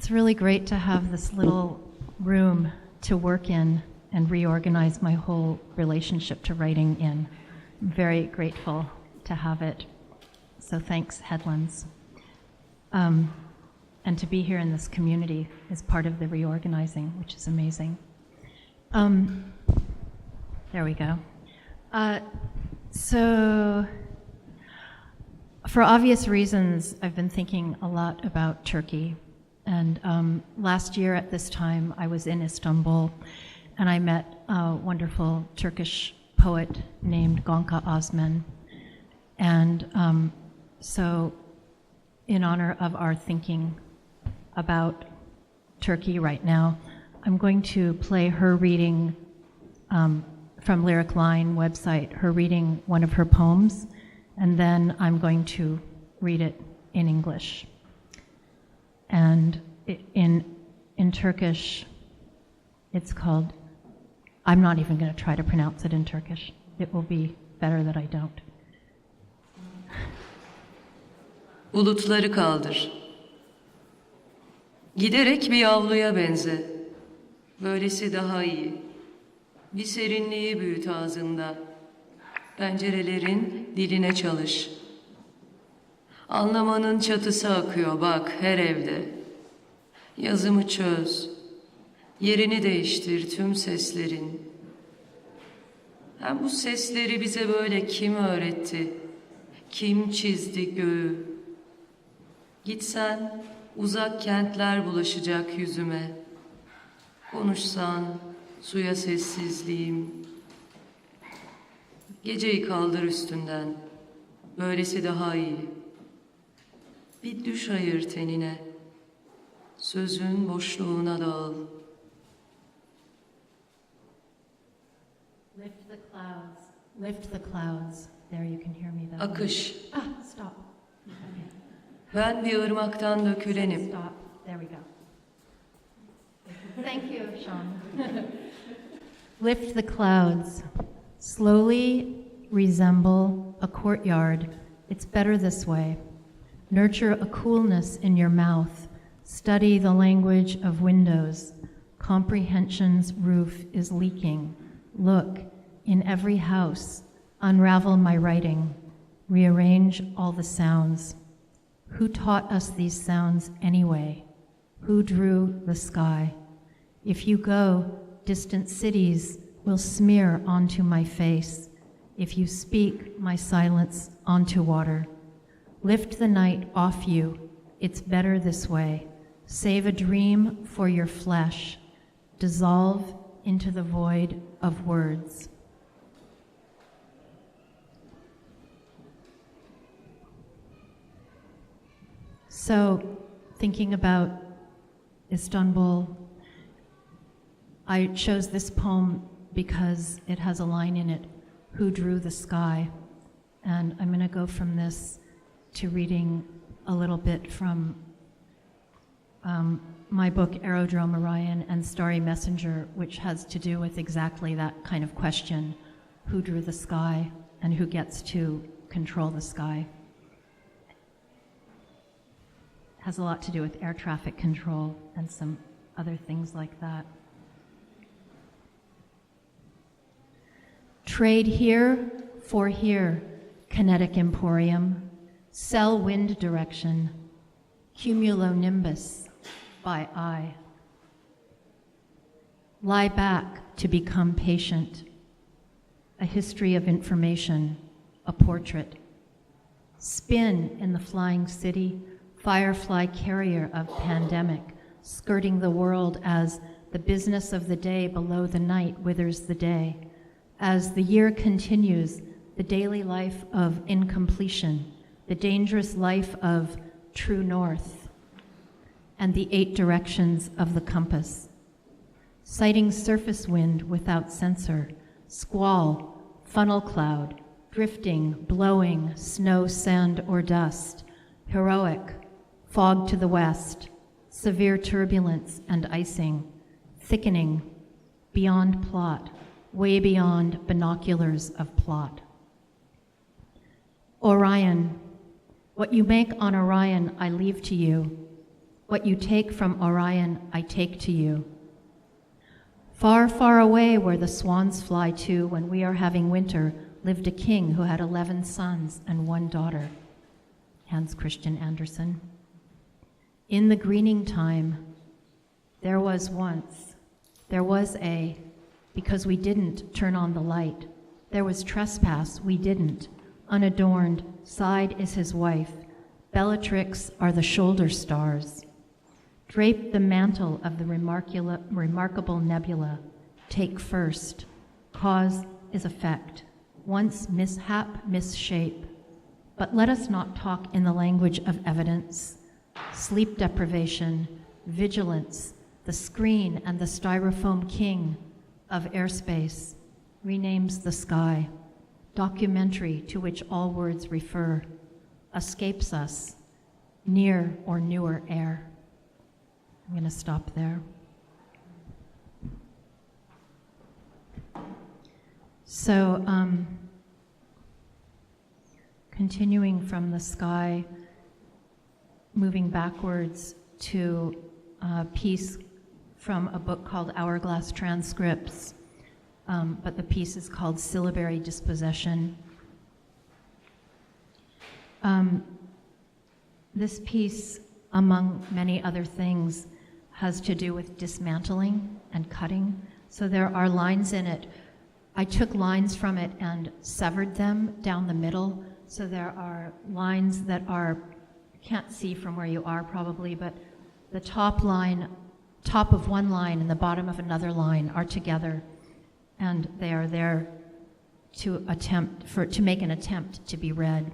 It's really great to have this little room to work in and reorganize my whole relationship to writing in. I'm very grateful to have it. So thanks, Headlands. And to be here in this community is part of the reorganizing, which is amazing. There we go. So, for obvious reasons, I've been thinking a lot about Turkey. And last year at this time, I was in Istanbul, and I met a wonderful Turkish poet named Gonca Osman. And so, in honor of our thinking about Turkey right now, I'm going to play her reading from Lyric Line website, her reading one of her poems, and then I'm going to read it in English. And in Turkish, it's called, I'm not even going to try to pronounce it in Turkish. It will be better that I don't. Bulutları kaldır. Giderek bir yavruya benze. Böylesi daha iyi. Bir serinliği büyüt ağzında. Pencerelerin diline çalış. Anlamanın çatısı akıyor bak her evde. Yazımı çöz. Yerini değiştir tüm seslerin. Hem bu sesleri bize böyle kim öğretti? Kim çizdi göğü? Gitsen uzak kentler bulaşacak yüzüme. Konuşsan suya sessizliğim. Geceyi kaldır üstünden. Böylesi daha iyi. Bir düş ayır tenine. Sözün boşluğuna dağıl. Lift the clouds. Lift the clouds. There you can hear me though. Akış. Stop. Ben bir ırmaktan dökülenim. Stop. There we go. Thank you, Sean. Lift the clouds. Slowly resemble a courtyard. It's better this way. Nurture a coolness in your mouth. Study the language of windows. Comprehension's roof is leaking. Look, in every house, unravel my writing. Rearrange all the sounds. Who taught us these sounds anyway? Who drew the sky? If you go, distant cities will smear onto my face. If you speak, my silence onto water. Lift the night off you. It's better this way. Save a dream for your flesh. Dissolve into the void of words. So, thinking about Istanbul, I chose this poem because it has a line in it, who drew the sky? And I'm going to go from this to reading a little bit from my book, Aerodrome Orion and Starry Messenger, which has to do with exactly that kind of question, who drew the sky and who gets to control the sky. It has a lot to do with air traffic control and some other things like that. Trade here for here, kinetic emporium. Sell wind direction, cumulonimbus by eye. Lie back to become patient. A history of information, a portrait. Spin in the flying city, firefly carrier of pandemic, skirting the world as the business of the day below the night withers the day. As the year continues, the daily life of incompletion, the dangerous life of true north, and the 8 directions of the compass. Sighting surface wind without sensor, squall, funnel cloud, drifting, blowing, snow, sand, or dust, heroic, fog to the west, severe turbulence and icing, thickening, beyond plot, way beyond binoculars of plot. Orion, what you make on Orion I leave to you. What you take from Orion, I take to you. Far, far away where the swans fly to when we are having winter, lived a king who had 11 sons and 1 daughter. Hans Christian Andersen. In the greening time, there was because we didn't turn on the light. There was trespass, we didn't. Unadorned, side is his wife. Bellatrix are the shoulder stars. Drape the mantle of the remarkable nebula. Take first. Cause is effect. Once mishap, misshape. But let us not talk in the language of evidence. Sleep deprivation, vigilance, the screen and the styrofoam king of airspace renames the sky. Documentary to which all words refer escapes us, near or newer air. I'm going to stop there. So, continuing from the sky, moving backwards to a piece from a book called Hourglass Transcripts, but the piece is called Syllabary Dispossession. This piece, among many other things, has to do with dismantling and cutting. So there are lines in it. I took lines from it and severed them down the middle. So there are lines that are, you can't see from where you are probably, but the top of one line and the bottom of another line are together, and they are there to make an attempt to be read.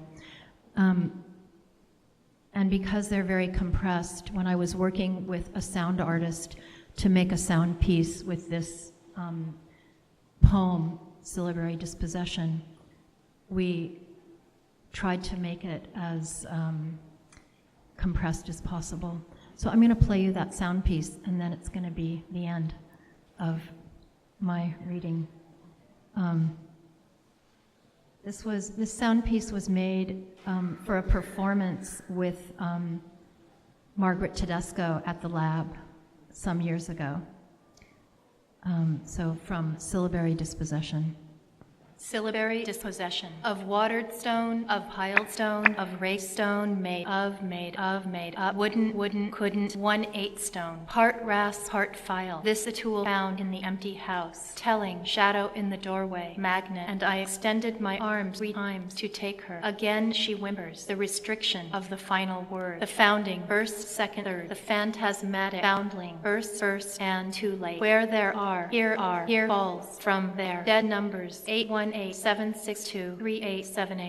And because they're very compressed, when I was working with a sound artist to make a sound piece with this poem, Syllabary Dispossession, we tried to make it as compressed as possible. So I'm going to play you that sound piece, and then it's going to be the end of my reading. This sound piece was made for a performance with Margaret Tedesco at the lab some years ago. So from Syllabary Dispossession. Syllabary dispossession of watered stone, of piled stone, of raised stone, made up, wooden, couldn't, 1/8 stone, part rasp, part file. This a tool found in the empty house, telling, shadow in the doorway, magnet, and I extended my arms 3 times to take her. Again she whimpers, the restriction of the final word, the founding, first, second, third, the phantasmatic foundling, first, and too late. Where there are, here falls, from there, dead numbers, 818-762-3878,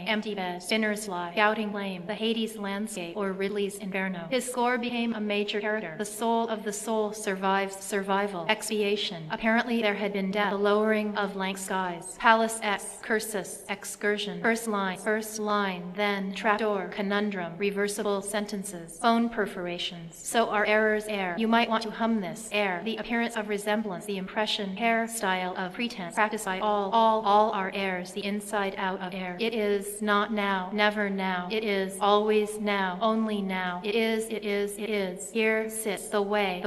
empty bed, spinner's lie, shouting flame, the Hades landscape, or Ridley's Inferno. His score became a major character. The soul of the soul survives survival, expiation. Apparently there had been death, the lowering of blank skies, palace cursus, excursion, first line, then trapdoor, conundrum, reversible sentences, bone perforations. So are errors air. You might want to hum this, air, the appearance of resemblance, the impression, hairstyle of pretense, practice by all are airs, the inside out of air. It is not now, never now. It is always now, only now. It is. Here sits the way,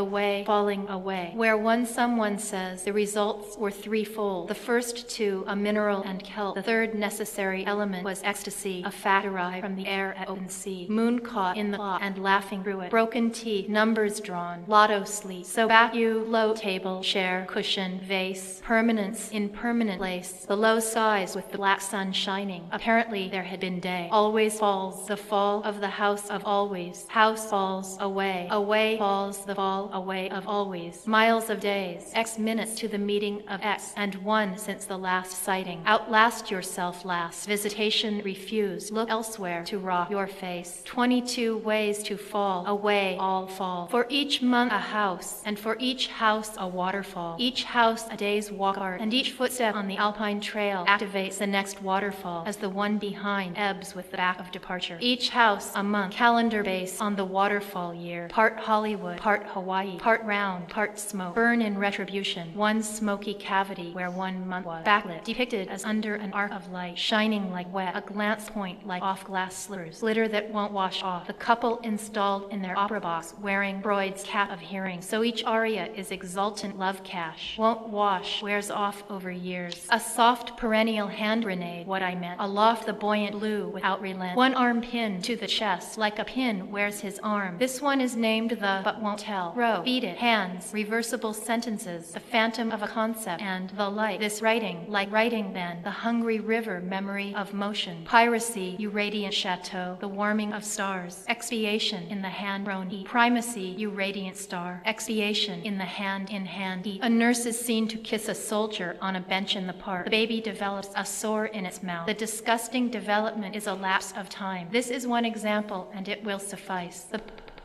falling away. Where someone says the results were threefold. The first 2, a mineral and kelp. The third necessary element was ecstasy, a fact derived from the air at open sea. Moon caught in the clock and laughing through it. Broken teeth, numbers drawn, lotto sleep. So back you, low table, chair, cushion, vase, permanence in permanent place. The low size with the black sun shining. Apparently there had been day. Always falls the fall of the house of always. House falls away. Away falls the fall away of always. Miles of days. X minutes to the meeting of X, and 1 since the last sighting. Outlast yourself last. Visitation refused. Look elsewhere to rock your face. 22 ways to fall. Away all fall. For each month a house, and for each house a waterfall. Each house a day's walk art, and each footstep on the alpine trail trail activates the next waterfall as the one behind ebbs with the back of departure. Each house a month, calendar based on the waterfall year. Part Hollywood, part Hawaii, part round, part smoke. Burn in retribution, one smoky cavity where 1 month was. Backlit, depicted as under an arc of light, shining like wet, a glance point like off glass slivers. Glitter that won't wash off. The couple installed in their opera box, wearing Freud's cap of hearing. So each aria is exultant love cash. Won't wash, wears off over years. A soft perennial hand grenade, what I meant. Aloft the buoyant blue without relent. One arm pinned to the chest, like a pin wears his arm. This one is named the but won't tell. Row, beat it, hands, reversible sentences, the phantom of a concept, and the light. This writing, like writing then, the hungry river memory of motion. Piracy, you radiant chateau, the warming of stars. Expiation in the hand-grown heat. Primacy, you radiant star. Expiation in the hand-in-hand heat. A nurse is seen to kiss a soldier on a bench in the park. The baby develops a sore in its mouth. The disgusting development is a lapse of time. This is one example, and it will suffice. The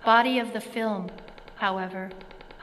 body of the film, however,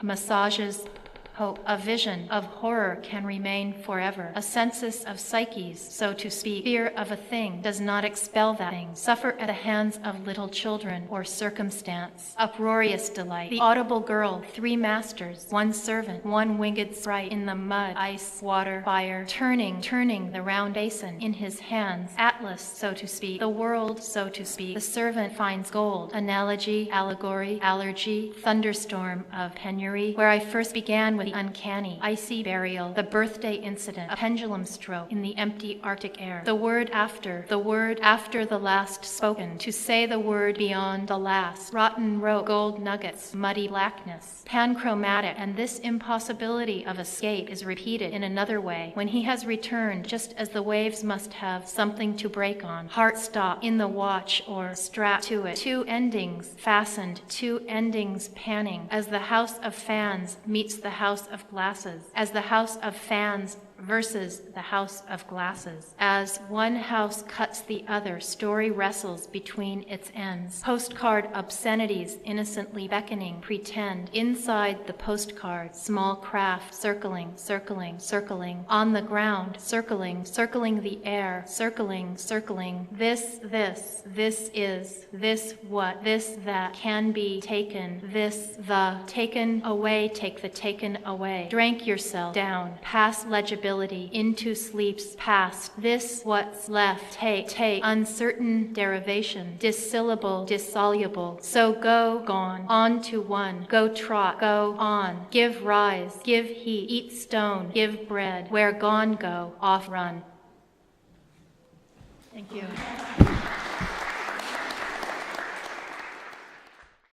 massages hope. A vision of horror can remain forever. A census of psyches, so to speak. Fear of a thing does not expel that thing. Suffer at the hands of little children or circumstance. Uproarious delight. The audible girl, 3 masters, 1 servant, 1 winged sprite in the mud, ice, water, fire, turning the round basin in his hands. Atlas, so to speak. The world, so to speak. The servant finds gold. Analogy, allegory, allergy, thunderstorm of penury. Where I first began with the uncanny, icy burial, the birthday incident, a pendulum stroke in the empty Arctic air. The word after the last spoken, to say the word beyond the last. Rotten rope, gold nuggets, muddy blackness, panchromatic, and this impossibility of escape is repeated in another way. When he has returned, just as the waves must have something to break on, heart stop in the watch or strap to it. 2 endings fastened, 2 endings panning, as the house of fans meets the house of glasses, as the house of fans versus the house of glasses. As one house cuts the other, story wrestles between its ends. Postcard obscenities innocently beckoning, pretend. Inside the postcard, small craft circling, on the ground, circling the air, circling. This is, this what, this that can be taken, this the taken away, take the taken away. Drank yourself down, past legibility, into sleep's past. This what's left, take, uncertain derivation, dissyllable, dissoluble. So go, gone, on to one, go trot, go on, give rise, give heat, eat stone, give bread, where gone go, off run. Thank you.